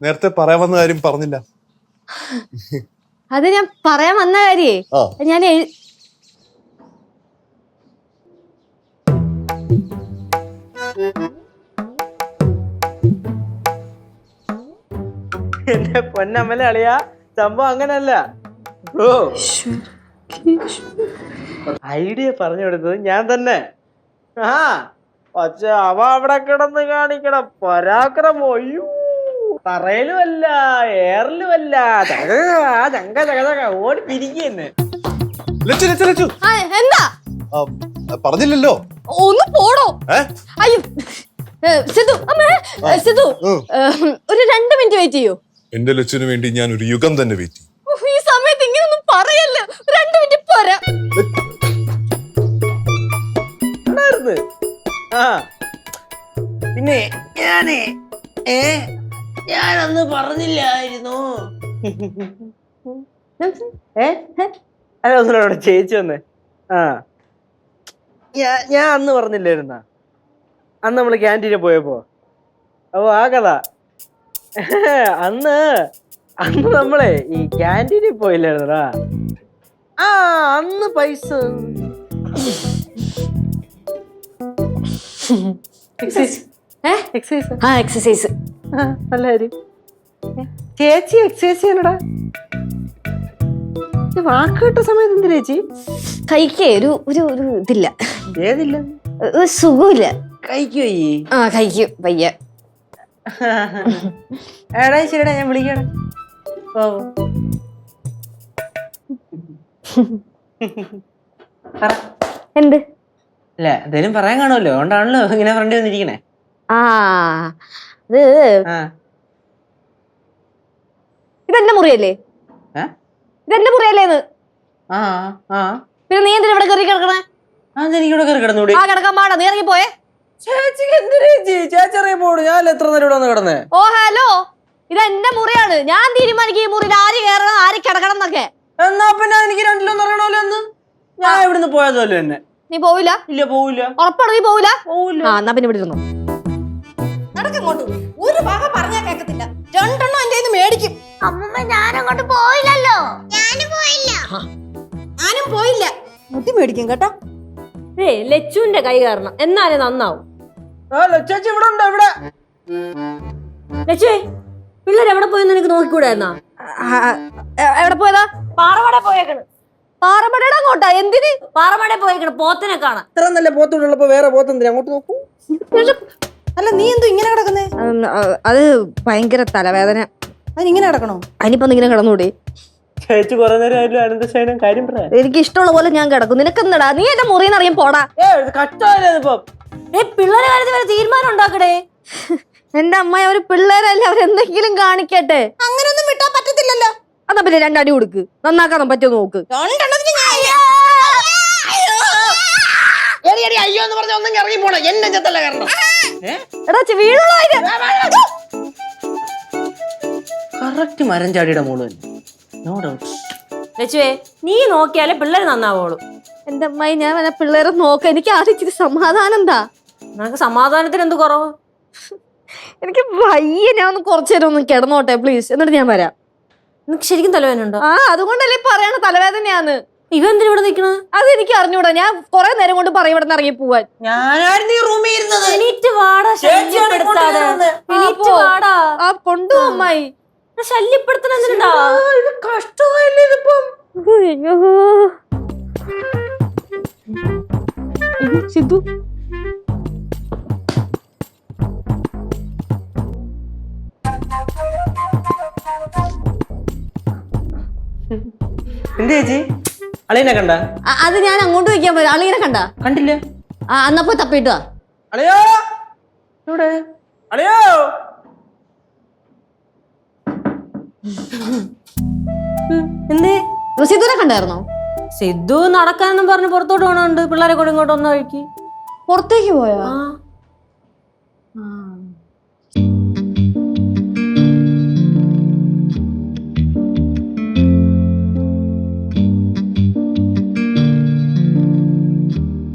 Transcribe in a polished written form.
നേരത്തെ പറയാൻ വന്ന കാര്യം പറഞ്ഞില്ല. അത് ഞാൻ പറയാൻ വന്ന കാര്യേ ഞാൻ എന്റെ പൊന്നമ്മല അളിയാ, സംഭവം അങ്ങനല്ല. ഓ ഐഡിയ പറഞ്ഞു കൊടുത്തത് ഞാൻ തന്നെ. ആ പക്ഷെ അവ അവിടെ കിടന്ന് കാണിക്കണം പരാക്രമം. അയ്യോ, തറയിലുമല്ല എയറിലുമല്ല, ഓടി പിരിക്കുന്നു. എന്താ പറഞ്ഞില്ലല്ലോ, ഒന്ന് പോടോ. അയ്യോ സിധു, സിധു ഒരു 2 മിനിറ്റ് വെയിറ്റ് ചെയ്യൂ. എന്റെ ലച്ചുവിന് വേണ്ടി ഞാൻ ഒരു യുഗം തന്നെ വെയിറ്റ് ചെയ്യും. ഈ സമയത്ത് ഇങ്ങനൊന്നും പറയല്ലോ, 2 മിനിറ്റ് പോരാ. ആ പിന്നെ ഞാനന്ന് പറഞ്ഞില്ലായിരുന്നു. അതൊന്നിവിടെ ചേച്ചി വന്നേ. ആ ഞാൻ അന്ന് പറഞ്ഞില്ലായിരുന്ന, അന്ന് നമ്മള് ക്യാൻറ്റീനിൽ പോയപ്പോ. അപ്പൊ ആ കഥ അന്ന് നമ്മളെ ഈ ക്യാൻറ്റീനിൽ പോയില്ലായിരുന്നടാ. ആ അന്ന് പൈസ എക്സസൈസ് നല്ല കാര്യം. ചേച്ചി എക്സസൈസ് ചെയ്യണടാ. വാക്ക് കേട്ട സമയത്ത് എന്ത് ചേച്ചി കൈക്ക് ഒരു ഇതില്ല. ഏതില്ല? സുഖമില്ല. കഴിക്കോ? കഴിക്കും പയ്യ. എടാ ശരിടാ, ഞാൻ വിളിക്കണം. ഓ എന്ത്? അല്ല എന്തേലും പറയാൻ കാണുമല്ലോ, അതുകൊണ്ടാണല്ലോ ഇങ്ങനെ ഫ്രണ്ട് വന്നിരിക്കണേ. അത് ഇതെന്റെ മുറിയല്ലേ? ഇതെന്റെ മുറിയല്ലേന്ന്? പിന്നെ നീ എന്തിനാ ഇവിടെ കയറി കിടക്കണേ? എനിക്കിവിടെ കയറി കിടന്നൂടെ? കിടക്കാൻ പാടാ, നീ ഇറങ്ങി പോയേ. ചേച്ചിക്ക് എന്തിനാ ചേച്ചി ഇറങ്ങി പോണു? ഞാൻ എത്ര നേരം ഇവിടെ വന്ന് കിടന്നേ? ഓ ഹലോ, ഇത് എന്റെ മുറിയാണ്. ഞാൻ തീരുമാനിക്കും ഈ മുറിയിൽ ആര് കയറണം ആര് കിടക്കണം എന്നൊക്കെ. എന്നാ പിന്നെ എനിക്ക് 2-1 അറിയണമല്ലോ എന്ന്. ഞാൻ ഇവിടുന്ന് പോയതല്ലോ എന്നെ. നീ പോവില്ല? ഇല്ല പോവില്ല. ഉറപ്പാണ് നീ പോവില്ല? പോവില്ല. എന്നാ പിന്നെ ഇവിടെ ഇരുന്നു. നടക്കങ്ങോട്ട്. ഒരു ഭാഗം പറഞ്ഞാ കേക്കത്തില്ല, 2 എണ്ണം എന്റെ മേടിക്കും. അമ്മമ്മ ഞാനങ്ങോട്ട് പോയില്ലല്ലോ. ഞാനും പോയില്ല. മുട്ടി മേടിക്കും കേട്ടോ. ലച്ചുവിന്റെ കൈ കാരണം എന്നാലേ നന്നാവും. ചേച്ചി ഇവിടെ ഉണ്ട്. ഇവിടെ ലച്ചുവേ, പിള്ളേർ എവിടെ പോയെന്ന് എനിക്ക് നോക്കിക്കൂടായിരുന്നാ? എവിടെ പോയതാ? പാറമട പോയേക്കണ്. പാറമടയുടെ അങ്ങോട്ടാ? എന്തിന് പാറമട പോയേക്കണ്? പോത്തിനെ കാണാൻ. ഇത്ര നല്ല പോത്തുള്ളപ്പോ വേറെ പോത്തെന്തിനാ അങ്ങോട്ട് നോക്കൂ. അല്ല നീ എന്തോ ഇങ്ങനെ കിടക്കുന്നേ? അത് ഭയങ്കര തലവേദന. അതിനിങ്ങനെ കിടക്കണോ? അതിനിപ്പോ ഇങ്ങനെ കിടന്നൂടെ? ചേച്ചി കുറെ നേരം അനന്തശയനം കാര്യം പറയാ. എനിക്ക് ഇഷ്ടമുള്ള പോലെ ഞാൻ കിടക്കും. നിനക്കെന്നടാ? നീ എന്റെ മുറിന്ന് അറിയാൻ പോടാ. പിള്ളേരെ കാര്യത്തിൽ വരെ തീരുമാനം ഉണ്ടാക്കടേ. എന്റെ അമ്മ, അവര് പിള്ളേരല്ലേ, അവരെന്തെങ്കിലും കാണിക്കട്ടെ. അങ്ങനൊന്നും വിട്ടാ പറ്റത്തില്ലല്ലോ. അതാ പിന്നെ 2 അടി കൊടുക്ക്, നന്നാക്കാൻ പറ്റുമോ നോക്ക്. അയ്യോ എന്ന് പറഞ്ഞ ഒന്നും ഇറങ്ങി പോണേ. എന്നെ ചെത്തല്ല കാരണം കറക്റ്റ് മരം ചാടിയുടെ മോള് തന്നെ. No doubt. ലച്ചുവേ, നീ നോക്കിയാലേ പിള്ളേര് നന്നാവുള്ളൂ. എന്റെ അമ്മായി, ഞാൻ വല്ല പിള്ളേരെ നോക്ക. എനിക്ക് ആദ്യം ഇച്ചിരി സമാധാനം എന്താ? നിനക്ക് സമാധാനത്തിന് എന്ത് കുറവ്? എനിക്ക് വയ്യ. ഞാൻ ഒന്ന് കുറച്ചു നേരം ഒന്ന് കിടന്നോട്ടെ പ്ലീസ്, എന്നിട്ട് ഞാൻ വരാം. നിനക്ക് ശരിക്കും തലവേദന? അതുകൊണ്ടല്ലേ പറയണ തലവേദനയാന്ന്. ഇവ എന്തിനാ ഇവിടെ നിക്കണ? അത് എനിക്ക് അറിഞ്ഞൂടാ. ഞാൻ കൊറേ നേരം കൊണ്ട് പറയും ഇവിടെ നിന്ന് ഇറങ്ങി പോവാൻ. കൊണ്ടുപോ അമ്മായി. ശല്യപ്പെടുത്തണ കഷ്ടമായില്ലേ ഇതിപ്പം? സിദ്ധു, എന്ത് ചേച്ചി അളിയനെ കണ്ട? അത് ഞാൻ അങ്ങോട്ട് വയ്ക്കാൻ പോയി. അളിയനെ കണ്ട? കണ്ടില്ല. എന്നാ പോയി തപ്പിട്ടുവാ. അളിയോ ഇവിടെ, അളിയോ. എന്തേ? സിദ്ധുനെ കണ്ടായിരുന്നോ? സിദ്ധു നടക്കാനെന്നും പറഞ്ഞ് പുറത്തോട്ട് പോണുണ്ട്. പിള്ളേരെ കൂടെ ഇങ്ങോട്ട് വന്ന വഴിക്ക് പുറത്തേക്ക് പോയോ?